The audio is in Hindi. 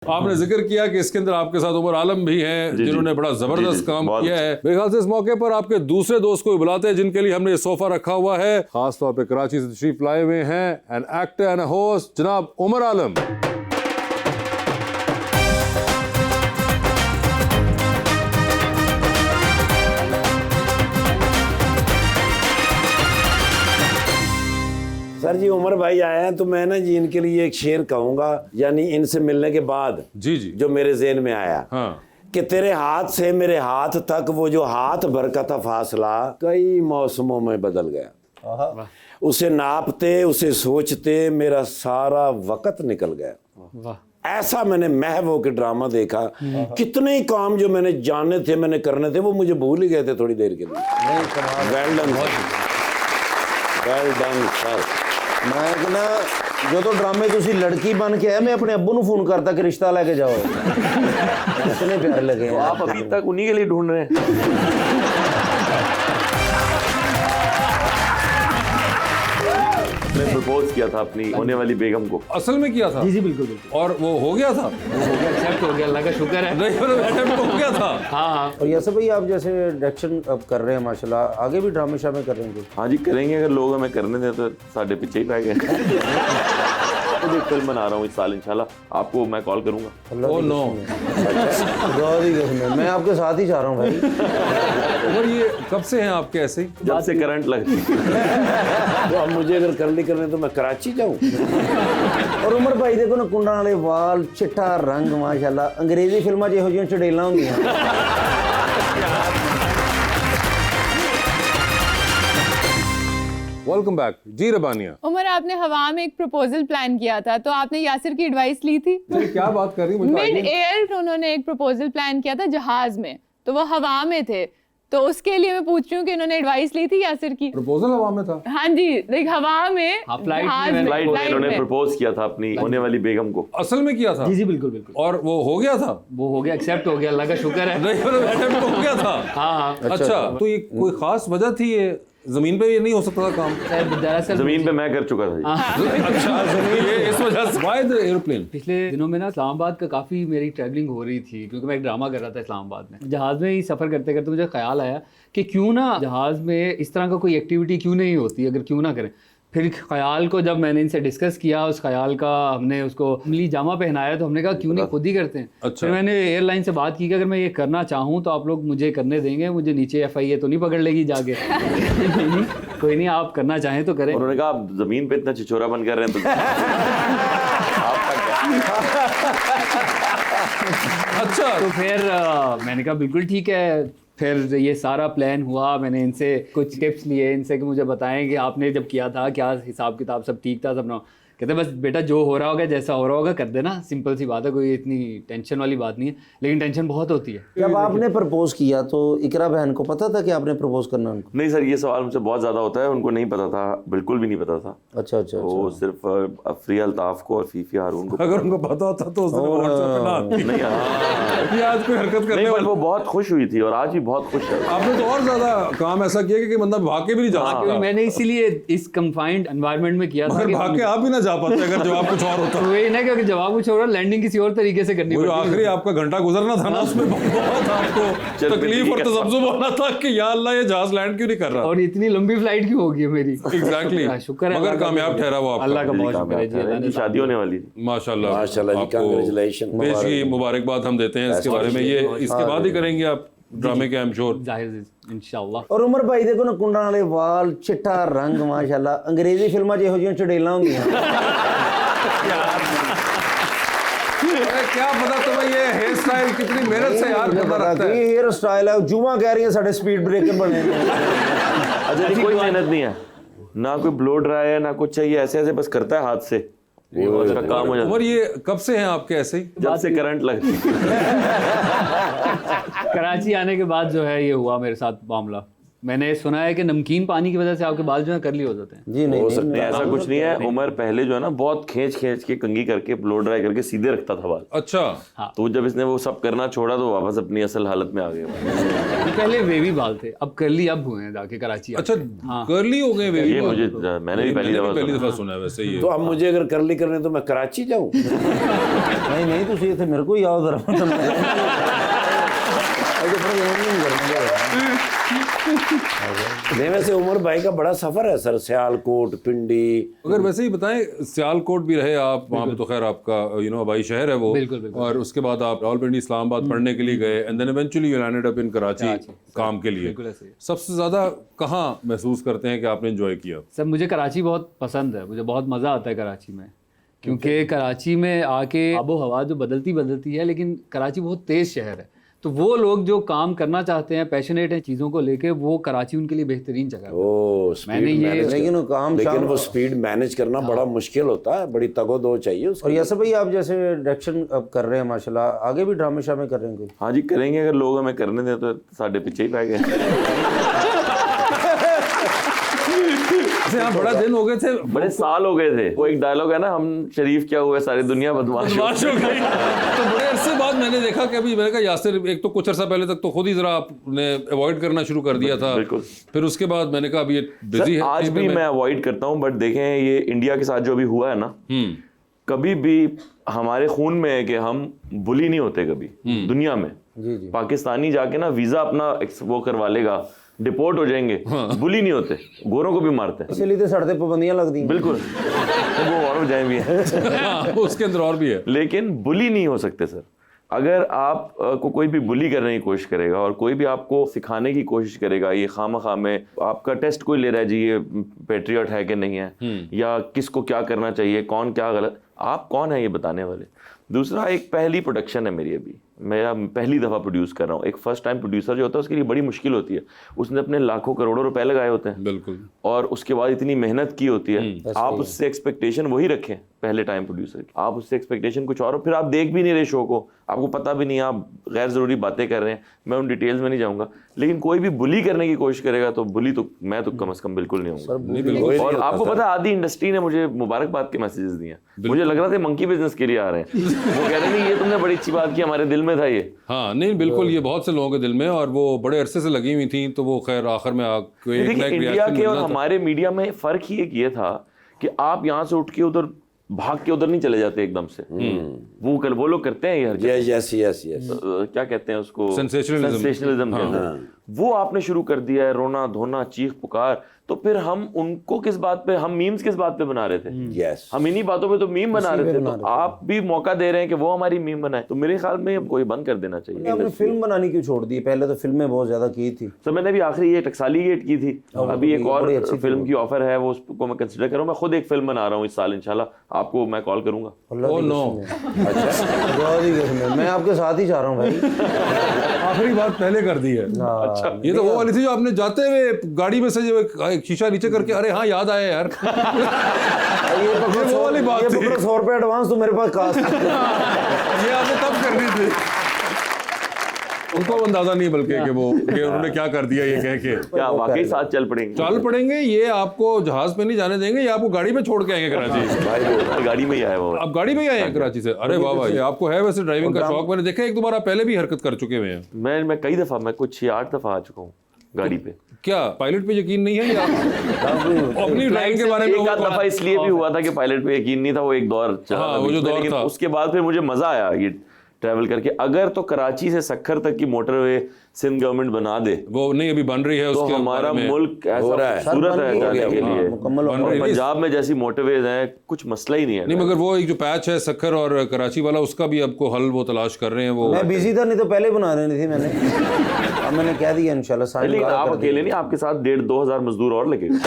आपने जिक्र किया कि इसके अंदर आपके साथ उमर आलम भी हैं जिन्होंने बड़ा जबरदस्त काम किया है। मेरे ख्याल से इस मौके पर आपके दूसरे दोस्त को भी बुलाते हैं जिनके लिए हमने ये सोफा रखा हुआ है। खास तौर पे कराची से तशरीफ लाए हुए हैं एन एक्टर एंड होस्ट जनाब उमर आलम। सर जी उमर भाई आए हैं तो मैं ना जी इनके लिए एक शेर कहूंगा, यानी इनसे मिलने के बाद जी जो मेरे ज़हन में आया कि तेरे हाथ से मेरे हाथ तक वो जो हाथ भर का था फासला कई मौसमों में बदल गया। उसे नापते उसे सोचते मेरा सारा वक्त निकल गया। ऐसा मैंने महव के ड्रामा देखा। कितने ही काम जो मैंने जानने थे मैंने करने थे वो मुझे भूल ही गए थे थोड़ी देर के लिए। Well done, well done sir. मैं कहना जो तो ड्रामे तुसी लड़की बन के आए, मैं अपने अब्बू ਨੂੰ फोन करता कि रिश्ता लेके जाओ। इतने प्यारे लगे हैं। आप अभी तक उन्हीं के लिए ढूंढ रहे हैं। मैंने प्रपोज किया था अपनी होने वाली बेगम को। असल में किया था? जी बिल्कुल बिल्कुल। और वो हो गया था? वो हो गया, एक्सेप्ट हो गया, अल्लाह का शुक्र है। नहीं मतलब अटेम्प्ट हो गया था। हाँ। और यासर भाई आप जैसे डायरेक्शन अब कर रहे हैं माशाल्लाह, आगे भी ड्रामे शामे कर रहे हैं? हाँ जी करेंगे, अगर लोग हमें करने दें तो साढ़े पीछे ही रह गए। मुझे फिल्म बना रहा हूँ इस साल इंशाल्लाह, आपको मैं कॉल करूंगा। ओह नो, मैं आपके साथ ही चाह रहा हूँ भाई। और ये कब से हैं आपके ऐसे ही? जब से करंट लगती तो अब मुझे अगर करली करने तो मैं कराची जाऊँ। और उमर भाई देखो ना कुंडा वाले वाल, चिट्टा रंग माशाल्लाह। अंग्रेजी फिल्मां च ਇਹੋ ਜਿਹੀਆਂ ਚੜੇਲਾਂ ਹੁੰਦੀਆਂ। वेलकम बैक जी रबानिया। उमर आपने हवा में एक प्रपोजल प्लान किया था तो आपने यासिर की एडवाइस ली थी? क्या बात कर रही हूँ? मिड एयर उन्होंने एक प्रपोजल प्लान किया था जहाज में, तो वो हवा में थे, तो उसके लिए मैं पूछ रही हूँ कि इन्होंने एडवाइस ली थी यासिर की? प्रपोजल हवा में था? हाँ जी, देख हवा में, फ्लाइट में इन्होंने प्रपोज किया था अपनी होने वाली बेगम को। असल में किया था? जी बिल्कुल बिल्कुल। और वो हो गया था? वो हो गया, एक्सेप्ट हो गया, अल्लाह का शुक्र है। नहीं मतलब अटेम्प्ट हो गया था। हाँ। अच्छा तो ये कोई खास वजह थी? ये जमीन पे ये नहीं हो सकता था काम? दरअसल जमीन पे मैं कर चुका था। अच्छा जमीन ये इस वजह से वाई द एयरप्लेन? पिछले दिनों में ना इस्लामाबाद का काफ़ी मेरी ट्रैवलिंग हो रही थी क्योंकि मैं एक ड्रामा कर रहा था इस्लामाबाद में। जहाज़ में ही सफ़र करते करते मुझे ख्याल आया कि क्यों ना जहाज़ में इस तरह का कोई एक्टिविटी क्यों नहीं होती, अगर क्यों ना करें। फिर ख्याल को जब मैंने इनसे डिस्कस किया, उस ख्याल का हमने उसको अमली जामा पहनाया, तो हमने कहा क्यों नहीं खुद ही करते हैं। अच्छा। फिर मैंने एयरलाइन से बात की कि अगर मैं ये करना चाहूँ तो आप लोग मुझे करने देंगे, मुझे नीचे FIA तो नहीं पकड़ लेगी जाके। नहीं, कोई नहीं, आप करना चाहें तो करें। उन्होंने कहा आप जमीन पे इतना छिछोरा बन कर रहे हैं तो अच्छा तो फिर मैंने कहा बिल्कुल ठीक है। फिर ये सारा प्लान हुआ, मैंने इनसे कुछ टिप्स लिए इनसे कि मुझे बताएं कि आपने जब किया था क्या हिसाब किताब सब ठीक था सब ना। कहते बस बेटा जो हो रहा होगा जैसा हो रहा होगा कर देना, सिंपल सी बात है, कोई इतनी टेंशन वाली बात नहीं है, लेकिन टेंशन बहुत होती है। जब आपने प्रपोज किया तो इकरा बहन को पता था कि आपने प्रपोज करना उनको? नहीं सर, ये सवाल मुझसे बहुत ज्यादा होता है, उनको नहीं पता था, बिल्कुल भी नहीं पता था। अच्छा। वो सिर्फ अफरिया अल्ताफ को और फीफी हारून को। अगर उनको पता होता तो उस दिन WhatsApp पे ना नहीं ये आज कोई हरकत करने नहीं, वाला। वो बहुत खुश हुई थी और आज भी बहुत खुश है। आपने तो और ज्यादा काम ऐसा किया कि बंदा भाग के भी नहीं जा सकता। मैंने इसीलिए इस कंफाइंड एनवायरनमेंट में किया था मगर कि भाग के आप भी ना जा पाते अगर जवाब कुछ और होता। वही ना कि जवाब कुछ और, लैंडिंग किसी और तरीके से करनी वो जो पड़ती है। आखिरी आपका घंटा गुजरना था ना उसमें बहुत आपको तकलीफ और तजब्जुब होना था कि या अल्लाह ये जहाज लैंड क्यों नहीं कर रहा। और इतनी लंबी फ्लाइट क्यों होगी मेरी? एग्जैक्टली शुक्र है मगर कामयाब ठहरा वो आपका। अल्लाह का बहुत शुक्र है जी। अल्लाह ने शादी होने वाली थी माशाल्लाह माशाल्लाह जी, आपको congratulations। पेशगी मुबारकबाद हम देते हैं इसके बारे में। ये इसके बाद ही करेंगे आप ड्रामे के, आई एम श्योर। जाहिर इंशाल्लाह। और उमर भाई देखो ना कुंडा वाले वाल, चिट्टा रंग माशाल्लाह। अंग्रेजी फिल्मां च ਇਹੋ ਜਿਹੀਆਂ ਚੜੇਲਾਂ ਹੁੰਦੀਆਂ। अरे क्या पता तुम्हें ये हेयर स्टाइल कितनी मेहनत से यार करना रखता है। ये हेयर स्टाइल है, जुमा कह रही है साढ़े स्पीड ब्रेकर बने हैं। अच्छा जी, कोई मेहनत नहीं है, ना कोई ब्लो ड्राई है ना कुछ चाहिए, ऐसे ऐसे बस करता है हाथ से, वो उसका काम हो जाता उमर ये कब से हैं आपके ऐसे ही? है जब से करंट लगती है। कराची आने के बाद जो है ये हुआ मेरे साथ मामला। मैंने सुना है कि नमकीन पानी की वजह से आपके बाल जो है कर्ली हो जाते हैं। जी नहीं, हो सकता नहीं, है। ऐसा कुछ नहीं है। उमर पहले जो है ना बहुत खींच के कंघी करके ब्लो ड्राई करके सीधे रखता था बाल। अच्छा, तो जब इसने वो सब करना छोड़ा तो वापस अपनी असल हालत में आ गया। ये पहले वेवी बाल थे, अब कर्ली अब हुए हैं जाके कराची। अच्छा, कर्ली हो गए बेबी ये बाल। मुझे मैंने भी पहली दफा सुना है वैसे ये। तो अब मुझे अगर कर्ली करने तो मैं कराची जाऊं? नहीं नहीं, ਤੁਸੀਂ ਇੱਥੇ ਮੇਰੇ ਕੋਲ ਯਾਦ ਰੱਖੋ ਤਾਂ नहीं, वैसे उमर भाई का बड़ा सफर है सर, सियालकोट, पिंडी। अगर वैसे ही बताएं, सियालकोट भी रहे आप, वहाँ पे तो खैर आपका हवाई शहर है वो। बिल्कुल, बिल्कुल। और उसके बाद आप रावलपिंडी, इस्लामाबाद पढ़ने के लिए गए, and then eventually you landed up in Karachi काम के लिए। बिल्कुल ऐसे ही। सबसे ज्यादा कहाँ महसूस करते हैं कि आपने एंजॉय किया? सर मुझे कराची बहुत पसंद है, मुझे बहुत मज़ा आता है कराची में, क्योंकि कराची में आके आबो हवा जो बदलती है, लेकिन कराची बहुत तेज़ शहर है, तो वो लोग जो काम करना चाहते हैं, पैशनेट हैं चीज़ों को लेके, वो कराची उनके लिए बेहतरीन जगह है। ओ, मैंने ये लेकिन वो काम लेकिन वो स्पीड मैनेज करना बड़ा मुश्किल होता है, बड़ी तगो-दो चाहिए उसको। और यासर भाई, आप जैसे डायरेक्शन अब कर रहे हैं माशाल्लाह, आगे भी ड्रामे शामे कर रहे हैं कोई? हाँ जी करेंगे, अगर लोग हमें करने दें तो साढ़े पीछे ही पै गए। यहाँ बड़ा दिन हो गए थे, बड़े साल हो गए थे। वो एक डायलॉग है ना, हम शरीफ क्या हुए सारी दुनिया बदमाश हो बदमाश हो गई। तो बड़े अरसे बाद मैंने देखा कि अभी मैंने कहा यासिर, एक तो कुछ अरसा पहले तक तो खुद ही जरा आपने अवॉइड करना शुरू कर दिया था, बिल्कुल। फिर उसके बाद मैंने कहा अभी ये बिजी है। आज भी मैं अवॉइड करता हूँ, बट देखें ये इंडिया के साथ जो अभी हुआ है ना, कभी भी हमारे खून में है कि हम बुली नहीं होते कभी दुनिया में। जी जी। पाकिस्तानी जाके ना वीजा अपना वो करवा लेगा, डिपोर्ट हो जाएंगे, बुली नहीं होते, गोरों को भी मारते हैं। इसलिए तो सड़कें पाबंदियां लगती हैं। बिल्कुल, तो वो और वजह भी है। हाँ, उसके अंदर और भी है। लेकिन बुली नहीं हो सकते सर। अगर आप को कोई भी बुली करने की कोशिश करेगा और कोई भी आपको सिखाने की कोशिश करेगा, ये खामखा में आपका टेस्ट कोई ले रहा है जी, ये पेट्रियट है कि नहीं है, या किसको क्या करना चाहिए, कौन क्या गलत, आप कौन है ये बताने वाले। दूसरा, एक पहली प्रोडक्शन है मेरी, अभी मेरा पहली दफ़ा प्रोड्यूस कर रहा हूँ। एक फर्स्ट टाइम प्रोड्यूसर जो होता है उसके लिए बड़ी मुश्किल होती है, उसने अपने लाखों करोड़ों रुपए लगाए होते हैं। बिल्कुल। और उसके बाद इतनी मेहनत की होती है, आप उससे एक्सपेक्टेशन वही रखें पहले टाइम प्रोड्यूसर की, आप उससे एक्सपेक्टेशन कुछ और, फिर आप देख भी नहीं रहे शो को, आपको पता भी नहीं, आप गैर ज़रूरी बातें कर रहे हैं। मैं उन डिटेल्स में नहीं जाऊँगा, लेकिन कोई भी बुली करने की कोशिश करेगा तो बुली तो मैं तो कम से कम बिल्कुल नहीं हूँ। और आपको पता है, आधी इंडस्ट्री ने मुझे मुबारकबाद के मैसेजेस दिए हैं। मुझे लग रहा था मंकी बिजनेस के लिए आ रहे हैं, वो कह रहे हैं ये तुमने बड़ी अच्छी बात की, हमारे दिल में था ये। हाँ नहीं बिल्कुल, ये बहुत से लोगों के दिल में, और वो बड़े अरसे से लगी हुई थी, तो वो खैर आखिर में इंडिया के और हमारे मीडिया में फर्क ही एक ये था कि आप यहाँ से उठ के उधर भाग के उधर नहीं चले जाते एकदम से। वो लोग करते हैं यार, यस यस यस, क्या कहते हैं उसको, सेंसेशनलिज्म कहते हैं। वो आपने शुरू कर दिया है, रोना धोना चीख पुकार, तो फिर हम उनको किस बात पे, हम मीम्स किस बात पे बना रहे थे? यस, हम इन्हीं बातों पे तो मीम बना रहे थे, तो आप भी मौका दे रहे हैं कि वो हमारी मीम बनाए, तो मेरे ख्याल में कोई बंद कर देना चाहिए। आपने फिल्म बनानी क्यों छोड़ दी? पहले तो फिल्में बहुत ज्यादा की थी। तो मैंने भी आखिरी ये टकसाली गेट की थी, अभी एक और फिल्म की ऑफर है, वो उसको मैं कंसिडर करूँ। मैं खुद एक फिल्म बना रहा हूँ इस साल, इंशाल्लाह आपको मैं कॉल करूंगा। ओह नो, मैं आपके साथ ही चाह रहा हूँ भाई। आखिरी बात पहले कर दी है। अच्छा, ये तो वो वाली थी जो आपने जाते हुए गाड़ी में से जो एक शीशा नीचे करके, अरे हाँ याद आया यार। ये पकड़ो, वो वाली बात थी। 100 रुपए एडवांस तो मेरे पास कास्ट। ये आपने तब करनी थी। उनको अंदाजा नहीं बल्कि कि वो कि उन्होंने क्या कर दिया ये कह के। क्या वाकई साथ चल पड़ेंगे? ये आपको जहाज पे नहीं जाने देंगे, ये आपको गाड़ी में छोड़ के आएंगे कराची। भाई गाड़ी में ही आया वो। आप गाड़ी में ही आए हैं कराची से? अरे वाह भाई, आपको है वैसे ड्राइविंग का शौक। मैंने देखा एक दो बार आप पहले भी हरकत कर चुके हुए हैं। मैं कई दफा, मैं कुछ 8 दफा आ चुका हूँ गाड़ी पे। क्या पायलट पे यकीन नहीं है या अपनी ड्राइविंग के बारे में? एक आध दफा इसलिए भी हुआ था कि पायलट पे यकीन नहीं था, वो एक दौर चला, वो जो दौर था। उसके बाद फिर मुझे मजा आया ये ट्रैवल करके। अगर तो कराची से सक्खर तक की मोटरवे सिंध गवर्नमेंट बना दे, वो नहीं अभी बन रही है, तो उसके हमारा मुल्क ऐसा खूबसूरत है जाने के लिए। पंजाब में जैसी मोटरवेज हैं, कुछ मसला ही नहीं है। नहीं मगर वो एक जो पैच है सक्खर और कराची वाला, उसका भी आपको हल वो तलाश कर रहे हैं। वो मैं बिजी था, नहीं तो पहले बना रही थी मैंने। अब मैंने कह दिया इंशाल्लाह। लेकिन आप अकेले नहीं, आपके साथ 1,500-2,000 मजदूर और लगेगा।